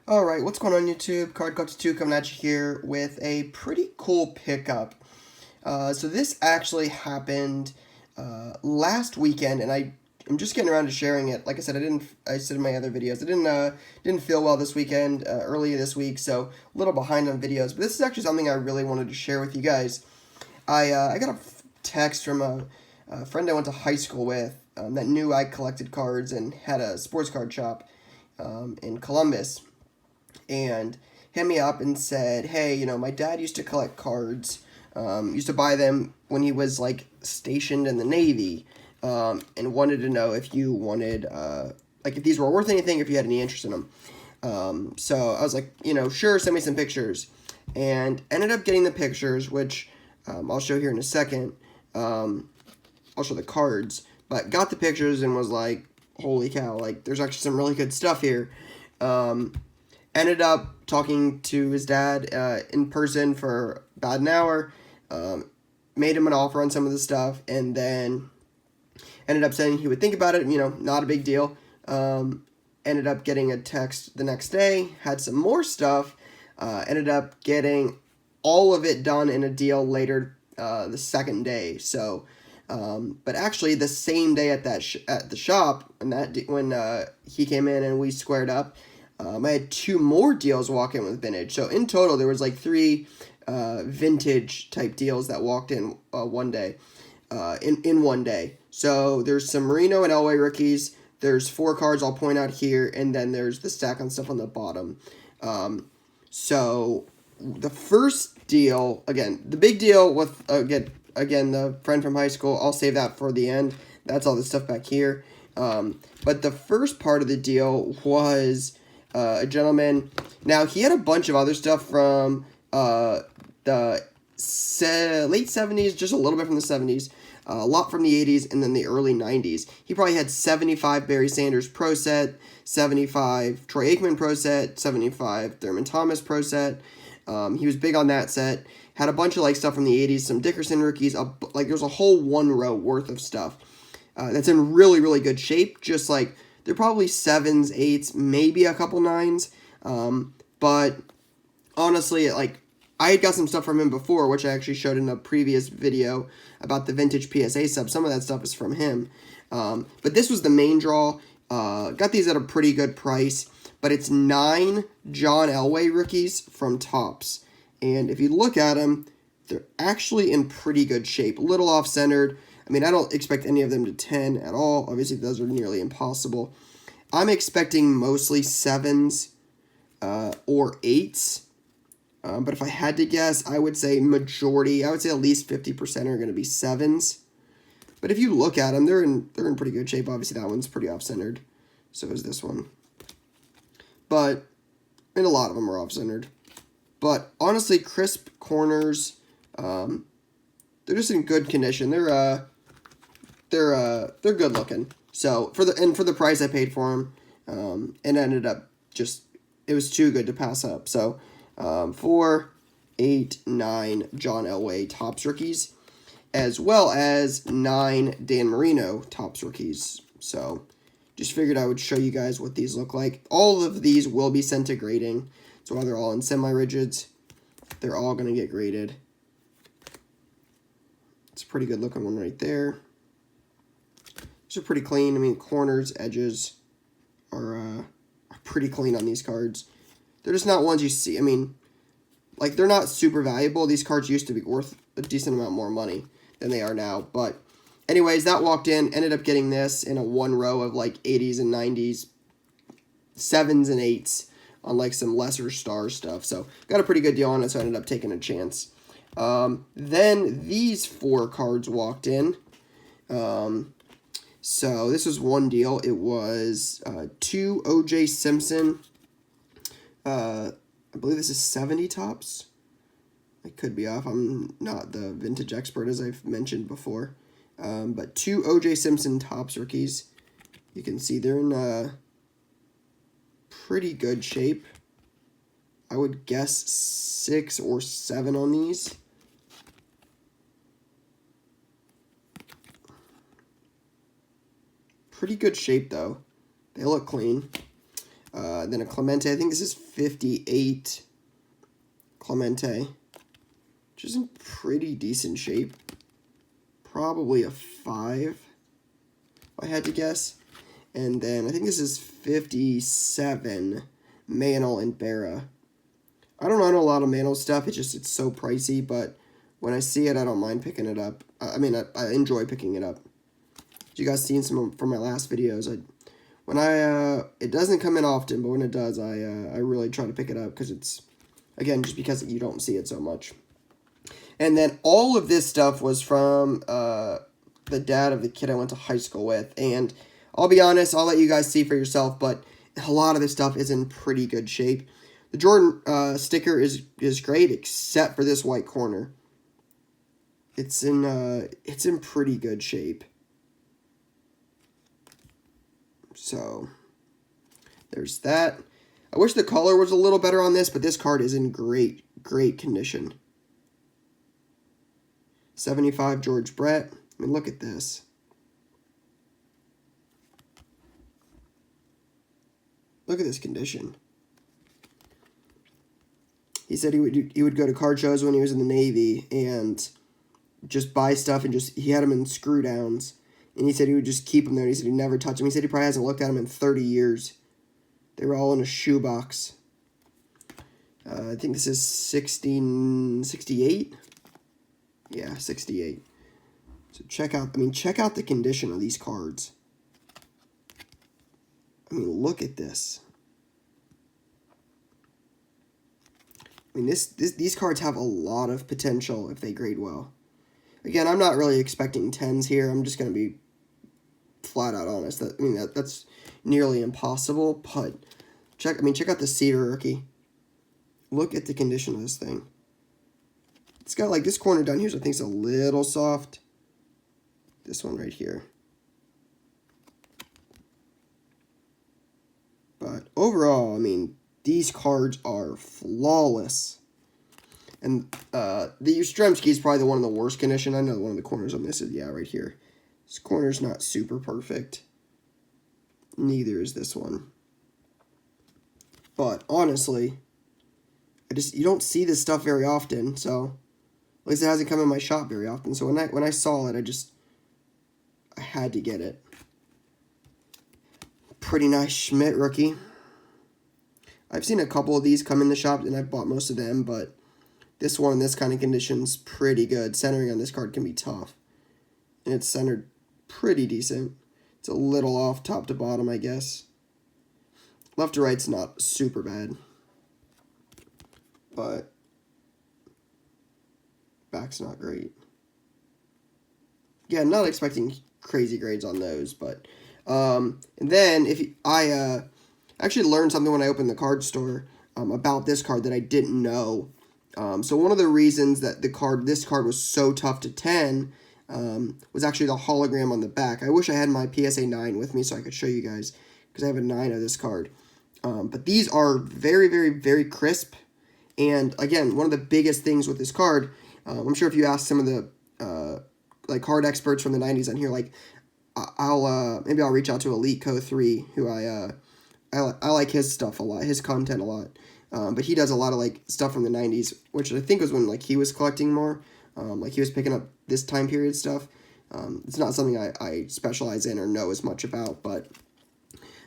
Alright, what's going on YouTube? CardCoach2 coming at you here with a pretty cool pickup. So this actually happened last weekend, and I'm just getting around to sharing it. Like I said, I said in my other videos, I didn't feel well this weekend, earlier this week, so a little behind on videos. But this is actually something I really wanted to share with you guys. I got a text from a friend I went to high school with that knew I collected cards and had a sports card shop in Columbus, and hit me up and said, "Hey, my dad used to collect cards. Used to buy them when he was like stationed in the Navy, and wanted to know if you wanted like if these were worth anything, if you had any interest in them." So I was like, sure, send me some pictures, and ended up getting the pictures, which I'll show here in a second. I'll show the cards, but got the pictures and was like, holy cow, like there's actually some really good stuff here. Um, Ended up talking to his dad in person for about an hour, um, made him an offer on some of the stuff, and then ended up saying he would think about it, not a big deal. Ended up getting a text the next day, had some more stuff, ended up getting all of it done in a deal later the second day. So, but actually the same day at at the shop, and when he came in and we squared up, I had two more deals walk in with vintage. So in total, there was like three vintage type deals that walked in one day, in one day. So there's some Marino and Elway rookies. There's four cards I'll point out here, and then there's the stack on stuff on the bottom. So the first deal, again, the big deal with again the friend from high school. I'll save that for the end. That's all the stuff back here. But the first part of the deal was a gentleman. Now he had a bunch of other stuff from the late 70s, just a little bit from the 70s, a lot from the 80s, and then the early 90s. He probably had 75 Barry Sanders Pro Set, 75 Troy Aikman Pro Set, 75 Thurman Thomas Pro Set. He was big on that set. Had a bunch of like stuff from the 80s, some Dickerson rookies. Like there's a whole one row worth of stuff that's in really, really good shape. Just like they're probably 7s, 8s, maybe a couple 9s. But honestly, like I had got some stuff from him before, which I actually showed in a previous video about the vintage PSA sub. Some of that stuff is from him. But this was the main draw. Got these at a pretty good price. But it's 9 John Elway rookies from Topps. And if you look at them, they're actually in pretty good shape. A little off-centered. I mean, I don't expect any of them to 10 at all. Obviously, those are nearly impossible. I'm expecting mostly 7s or 8s. But if I had to guess, I would say majority, I would say at least 50% are going to be 7s. But if you look at them, they're in pretty good shape. Obviously, that one's pretty off-centered. So is this one. But, and a lot of them are off-centered. But honestly, crisp corners, they're just in good condition. They're good looking. So for the price I paid for them, it ended up just, it was too good to pass up. So 4, 8, 9 John Elway Topps rookies, as well as 9 Dan Marino Topps rookies. So just figured I would show you guys what these look like. All of these will be sent to grading. So while they're all in semi-rigids, they're all going to get graded. It's a pretty good looking one right there. These are pretty clean. I mean, corners, edges are pretty clean on these cards. They're just not ones you see. I mean, like, they're not super valuable. These cards used to be worth a decent amount more money than they are now. But anyways, that walked in. Ended up getting this in a one row of, like, 80s and 90s, 7s and 8s on, like, some lesser star stuff. So got a pretty good deal on it, so I ended up taking a chance. Then these 4 cards walked in. So this was one deal. It was 2 O.J. Simpson. I believe this is 70 Topps. I could be off. I'm not the vintage expert, as I've mentioned before. But 2 O.J. Simpson Topps rookies. You can see they're in pretty good shape. I would guess 6 or 7 on these. Pretty good shape, though. They look clean. Then a Clemente. I think this is 58 Clemente, which is in pretty decent shape. Probably a 5, if I had to guess. And then I think this is 57 Mantle and Barra. I don't know a lot of Mantle stuff. It's so pricey, but when I see it, I don't mind picking it up. I enjoy picking it up. You guys seen some from my last videos. It doesn't come in often, but when it does, I really try to pick it up because it's, again, just because you don't see it so much. And then all of this stuff was from the dad of the kid I went to high school with. And I'll be honest, I'll let you guys see for yourself, but a lot of this stuff is in pretty good shape. The Jordan sticker is great, except for this white corner. It's in pretty good shape. So there's that. I wish the color was a little better on this, but this card is in great condition. 75 George Brett. I mean, look at this. Look at this condition. He said he would go to card shows when he was in the Navy and just buy stuff, and he had them in screw downs. And he said he would just keep them there. He said he'd never touch them. He said he probably hasn't looked at them in 30 years. They were all in a shoebox. I think this is 68. Yeah, 68. So check out the condition of these cards. I mean, look at this. I mean, these cards have a lot of potential if they grade well. Again, I'm not really expecting 10s here. I'm just going to be flat out honest. That's nearly impossible, but check out the Cedar rookie. Look at the condition of this thing. It's got like this corner down here, so I think it's a little soft. This one right here. But overall, I mean, these cards are flawless. And the Yastrzemski is probably one of the worst condition. I know one of the corners on this is, yeah, right here. This corner's not super perfect. Neither is this one. But honestly, you don't see this stuff very often, so at least it hasn't come in my shop very often. So when I saw it, I had to get it. Pretty nice Schmidt rookie. I've seen a couple of these come in the shop, and I've bought most of them, but this one in this kind of condition's pretty good. Centering on this card can be tough. And it's centered pretty decent. It's a little off top to bottom, I guess. Left to right's not super bad. But back's not great. Yeah, not expecting crazy grades on those, but and then I actually learned something when I opened the card store about this card that I didn't know. So one of the reasons that this card was so tough to 10 was actually the hologram on the back. I wish I had my PSA 9 with me so I could show you guys, because I have a 9 of this card. But these are very, very, very crisp. And again, one of the biggest things with this card, I'm sure if you ask some of the like card experts from the 90s on here, like maybe I'll reach out to Elite Co 3, who I like his stuff a lot, his content a lot. But he does a lot of like stuff from the 90s, which I think was when like he was collecting more. Like he was picking up this time period stuff. It's not something I specialize in or know as much about, but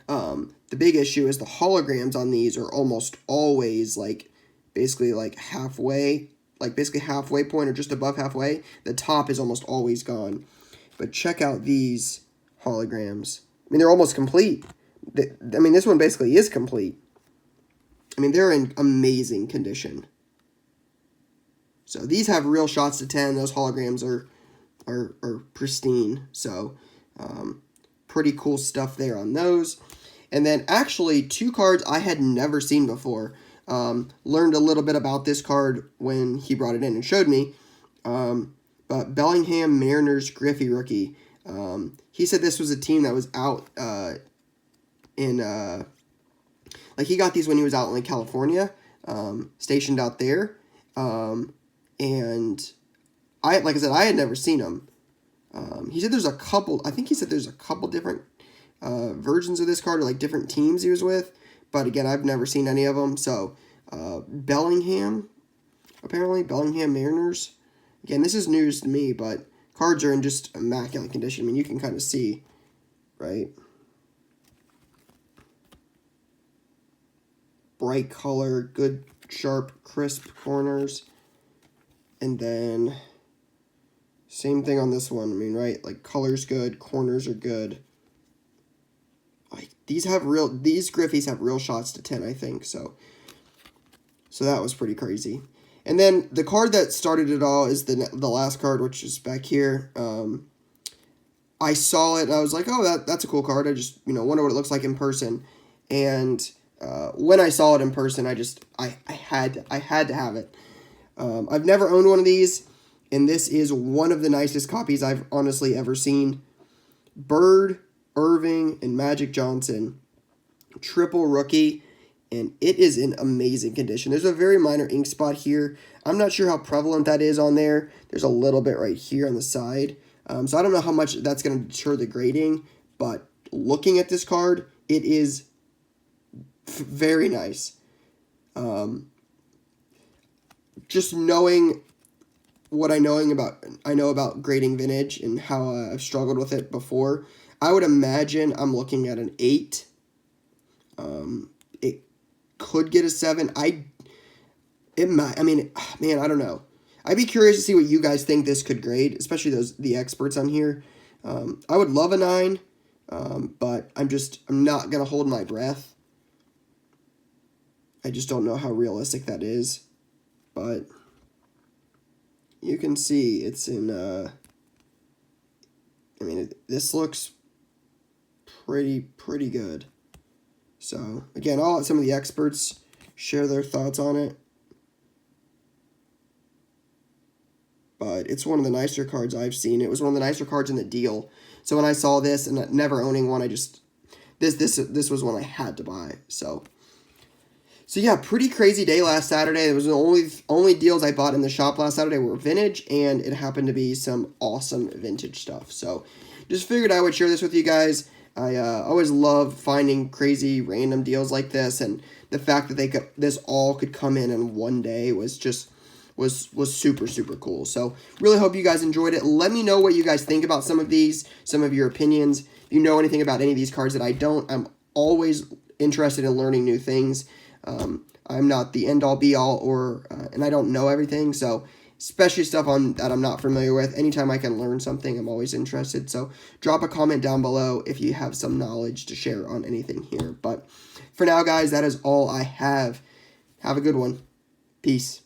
the big issue is the holograms on these are almost always like basically like halfway, like basically halfway point or just above halfway. The top is almost always gone. But check out these holograms. I mean, they're almost complete. I mean, this one basically is complete. I mean, they're in amazing condition. So these have real shots to 10. Those holograms are pristine. So pretty cool stuff there on those. And then actually 2 cards I had never seen before. Learned a little bit about this card when he brought it in and showed me. But Bellingham Mariners Griffey rookie. He said this was a team that was out like he got these when he was out in like California, stationed out there. And like I said, I had never seen them. He said there's a couple, I think he said there's a couple different versions of this card, or like different teams he was with, but again, I've never seen any of them. So Bellingham, apparently Bellingham Mariners. Again, this is news to me, but cards are in just immaculate condition. I mean, you can kind of see, right? Bright color, good, sharp, crisp corners. And then same thing on this one. I mean, right? Like, color's good, corners are good. Like, these Griffies have real shots to 10, I think. So that was pretty crazy. And then the card that started it all is the last card, which is back here. I saw it and I was like, oh, that's a cool card. I just, wonder what it looks like in person. And when I saw it in person, I had to have it. I've never owned one of these, and this is one of the nicest copies I've honestly ever seen. Bird, Irving, and Magic Johnson, triple rookie, and it is in amazing condition. There's a very minor ink spot here. I'm not sure how prevalent that is on there. There's a little bit right here on the side. So I don't know how much that's going to deter the grading, but looking at this card, it is very nice. Just knowing what I know about grading vintage and how I've struggled with it before, I would imagine I'm looking at an 8. It could get a 7. I mean, man, I don't know. I'd be curious to see what you guys think this could grade, especially the experts on here. I would love a 9, but I'm not gonna hold my breath. I just don't know how realistic that is. But you can see it's in, I mean, this looks pretty good. So, again, I'll let some of the experts share their thoughts on it. But it's one of the nicer cards I've seen. It was one of the nicer cards in the deal. So when I saw this and never owning one, this was one I had to buy. So yeah, pretty crazy day last Saturday. It was the only deals I bought in the shop last Saturday were vintage, and it happened to be some awesome vintage stuff. So just figured I would share this with you guys. I always love finding crazy random deals like this, and the fact that this all could come in one day was super cool. So really hope you guys enjoyed it. Let me know what you guys think about some of these, some of your opinions. If you know anything about any of these cards that I don't, I'm always interested in learning new things. I'm not the end-all be-all, and I don't know everything, so especially stuff that I'm not familiar with. Anytime I can learn something, I'm always interested. So drop a comment down below if you have some knowledge to share on anything here. But for now, guys, that is all I have. Have a good one. Peace.